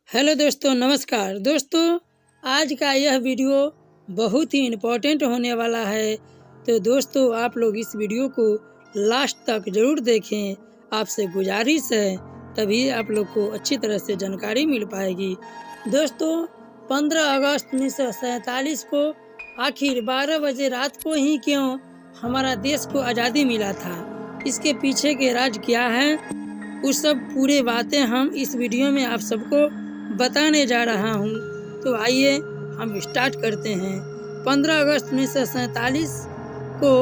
Hello दोस्तों, नमस्कार दोस्तों। आज का यह वीडियो बहुत ही इम्पोर्टेंट होने वाला है, तो दोस्तों आप लोग इस वीडियो को लास्ट तक जरूर देखें। आपसे गुजारिश है, तभी आप लोग को अच्छी तरह से जानकारी मिल पाएगी। दोस्तों 15 अगस्त 1947 को आखिर 12 बजे रात को ही क्यों हमारा देश को आज़ादी मिला था, इसके पीछे के राज क्या है, उस सब पूरे बातें हम इस वीडियो में आप सबको बताने जा रहा हूँ। तो आइए हम स्टार्ट करते हैं। 15 अगस्त 1947 को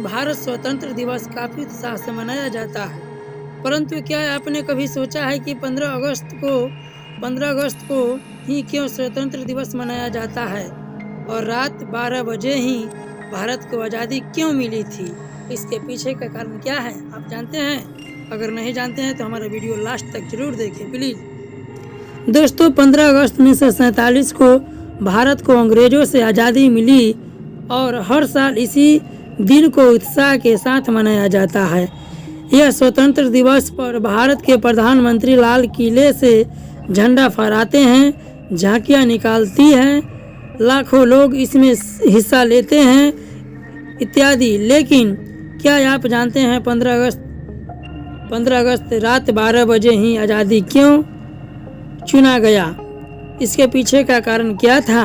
भारत स्वतंत्र दिवस काफ़ी उत्साह से मनाया जाता है, परंतु क्या आपने कभी सोचा है कि 15 अगस्त को ही क्यों स्वतंत्र दिवस मनाया जाता है और रात 12 बजे ही भारत को आज़ादी क्यों मिली थी? इसके पीछे का कारण क्या है आप जानते हैं? अगर नहीं जानते हैं तो हमारा वीडियो लास्ट तक जरूर देखें प्लीज़। दोस्तों 15 अगस्त 1947 को भारत को अंग्रेजों से आज़ादी मिली और हर साल इसी दिन को उत्साह के साथ मनाया जाता है। यह स्वतंत्र दिवस पर भारत के प्रधानमंत्री लाल किले से झंडा फहराते हैं, झांकियां निकालती हैं, लाखों लोग इसमें हिस्सा लेते हैं इत्यादि। लेकिन क्या आप जानते हैं 15 अगस्त रात 12 बजे ही आज़ादी क्यों चुना गया? इसके पीछे का कारण क्या था,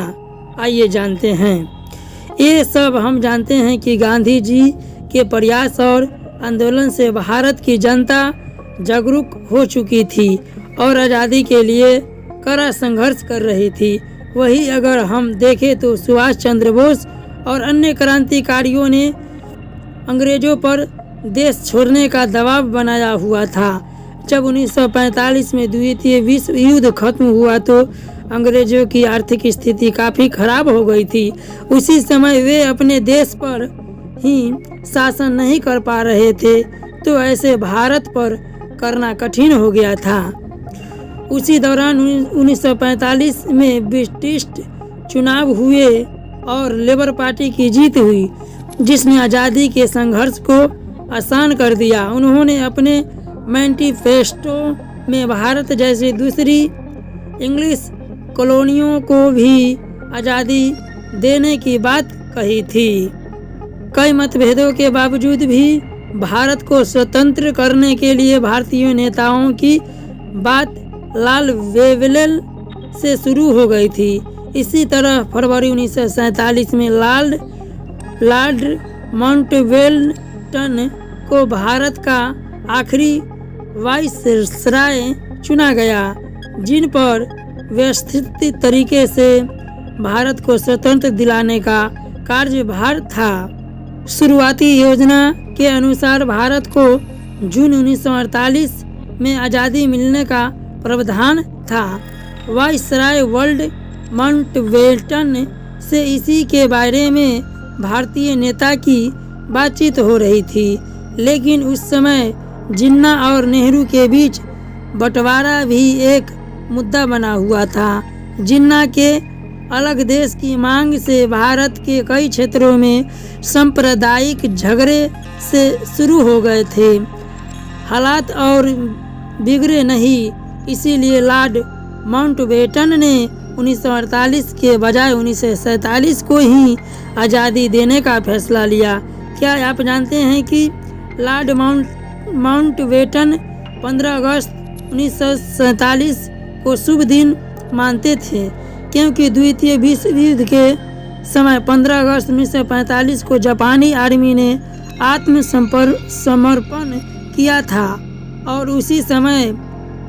आइए जानते हैं। ये सब हम जानते हैं कि गांधी जी के प्रयास और आंदोलन से भारत की जनता जागरूक हो चुकी थी और आज़ादी के लिए कड़ा संघर्ष कर रही थी। वही अगर हम देखें तो सुभाष चंद्र बोस और अन्य क्रांतिकारियों ने अंग्रेजों पर देश छोड़ने का दबाव बनाया हुआ था। जब 1945 में द्वितीय विश्व युद्ध खत्म हुआ तो अंग्रेजों की आर्थिक स्थिति काफ़ी खराब हो गई थी। उसी समय वे अपने देश पर ही शासन नहीं कर पा रहे थे, तो ऐसे भारत पर करना कठिन हो गया था। उसी दौरान 1945 में ब्रिटिश चुनाव हुए और लेबर पार्टी की जीत हुई, जिसने आज़ादी के संघर्ष को आसान कर दिया। उन्होंने अपने मैनिफेस्टो में भारत जैसी दूसरी इंग्लिश कॉलोनियों को भी आज़ादी देने की बात कही थी। कई मतभेदों के बावजूद भी भारत को स्वतंत्र करने के लिए भारतीय नेताओं की बात लाल वेवलेल से शुरू हो गई थी। इसी तरह फरवरी 1947 में लॉर्ड माउंटबेटन को भारत का आखिरी वाइसराय चुना गया, जिन पर व्यवस्थित तरीके से भारत को स्वतंत्र दिलाने का कार्यभार था। शुरुआती योजना के अनुसार भारत को जून 1948 में आज़ादी मिलने का प्रावधान था। वाइसराय लॉर्ड माउंटबेटन से इसी के बारे में भारतीय नेता की बातचीत हो रही थी, लेकिन उस समय जिन्ना और नेहरू के बीच बंटवारा भी एक मुद्दा बना हुआ था। जिन्ना के अलग देश की मांग से भारत के कई क्षेत्रों में सांप्रदायिक झगड़े से शुरू हो गए थे। हालात और बिगड़े नहीं, इसीलिए लॉर्ड माउंटबेटन ने 1948 के बजाय 1947 को ही आज़ादी देने का फैसला लिया। क्या आप जानते हैं कि लॉर्ड माउंटबेटन 15 अगस्त 1947 को शुभ दिन मानते थे, क्योंकि द्वितीय विश्व युद्ध के समय 15 अगस्त 1945 को जापानी आर्मी ने आत्मसमर्पण किया था और उसी समय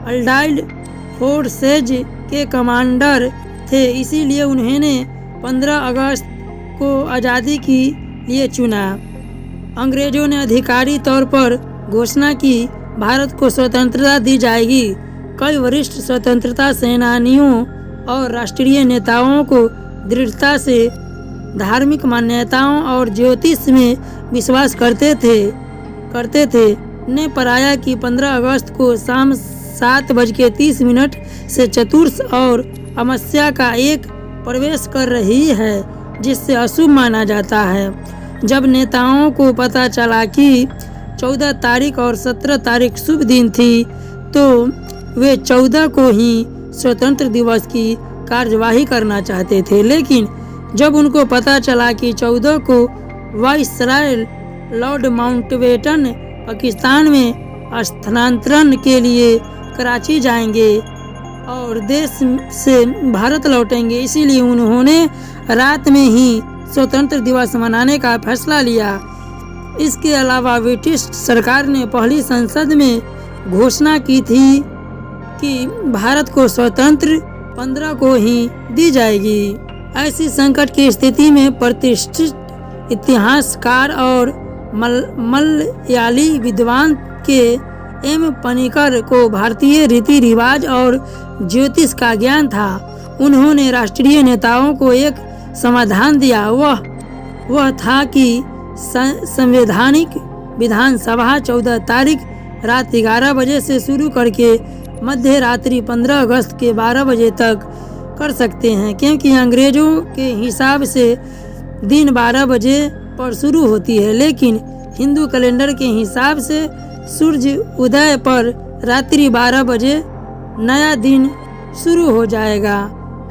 अल्लाइड फोर्सेज के कमांडर थे। इसीलिए उन्होंने 15 अगस्त को आज़ादी के लिए चुना। अंग्रेजों ने आधिकारिक तौर पर घोषणा की भारत को स्वतंत्रता दी जाएगी। कई वरिष्ठ स्वतंत्रता सेनानियों और राष्ट्रीय नेताओं को दृढ़ता से धार्मिक मान्यताओं और ज्योतिष में विश्वास करते थे ने पाया कि 15 अगस्त को शाम 7:30 से चतुर्थ और अमावस्या का एक प्रवेश कर रही है, जिससे अशुभ माना जाता है। जब नेताओं को पता चला कि 14 तारीख और 17 तारीख शुभ दिन थी, तो वे 14 को ही स्वतंत्र दिवस की कार्यवाही करना चाहते थे, लेकिन जब उनको पता चला कि 14 को वाइसराय लॉर्ड माउंटबेटन पाकिस्तान में स्थानांतरण के लिए कराची जाएंगे और देश से भारत लौटेंगे, इसीलिए उन्होंने रात में ही स्वतंत्र दिवस मनाने का फैसला लिया। इसके अलावा ब्रिटिश सरकार ने पहली संसद में घोषणा की थी कि भारत को स्वतंत्र 15 को ही दी जाएगी। ऐसी संकट की स्थिति में प्रतिष्ठित इतिहासकार और मलयाली विद्वान के एम पनिकर को भारतीय रीति रिवाज और ज्योतिष का ज्ञान था। उन्होंने राष्ट्रीय नेताओं को एक समाधान दिया। वह था कि संवैधानिक विधानसभा 14 तारीख रात 11 बजे से शुरू करके मध्य रात्रि 15 अगस्त के 12 बजे तक कर सकते हैं, क्योंकि अंग्रेजों के हिसाब से दिन 12 बजे पर शुरू होती है, लेकिन हिंदू कैलेंडर के हिसाब से सूर्य उदय पर रात्रि 12 बजे नया दिन शुरू हो जाएगा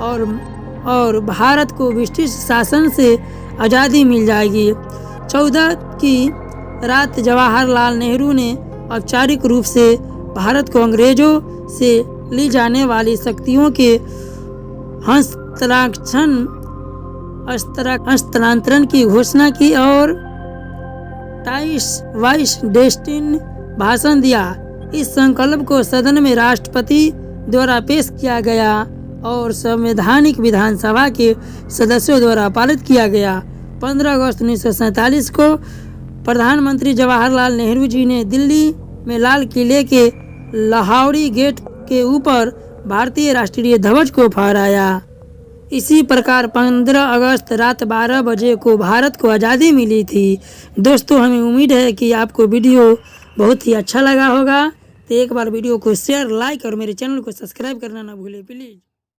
और भारत को ब्रिटिश शासन से आज़ादी मिल जाएगी। 14 की रात जवाहरलाल नेहरू ने औपचारिक रूप से भारत को अंग्रेजों से ली जाने वाली शक्तियों के हस्तांतरण की घोषणा की और वाइस डेस्टिन भाषण दिया। इस संकल्प को सदन में राष्ट्रपति द्वारा पेश किया गया और संवैधानिक विधानसभा के सदस्यों द्वारा पारित किया गया। 15 अगस्त 1947 को प्रधानमंत्री जवाहरलाल नेहरू जी ने दिल्ली में लाल किले के लाहौरी गेट के ऊपर भारतीय राष्ट्रीय ध्वज को फहराया। इसी प्रकार 15 अगस्त रात 12 बजे को भारत को आज़ादी मिली थी। दोस्तों, हमें उम्मीद है कि आपको वीडियो बहुत ही अच्छा लगा होगा, तो एक बार वीडियो को शेयर, लाइक और मेरे चैनल को सब्सक्राइब करना ना भूलें प्लीज़।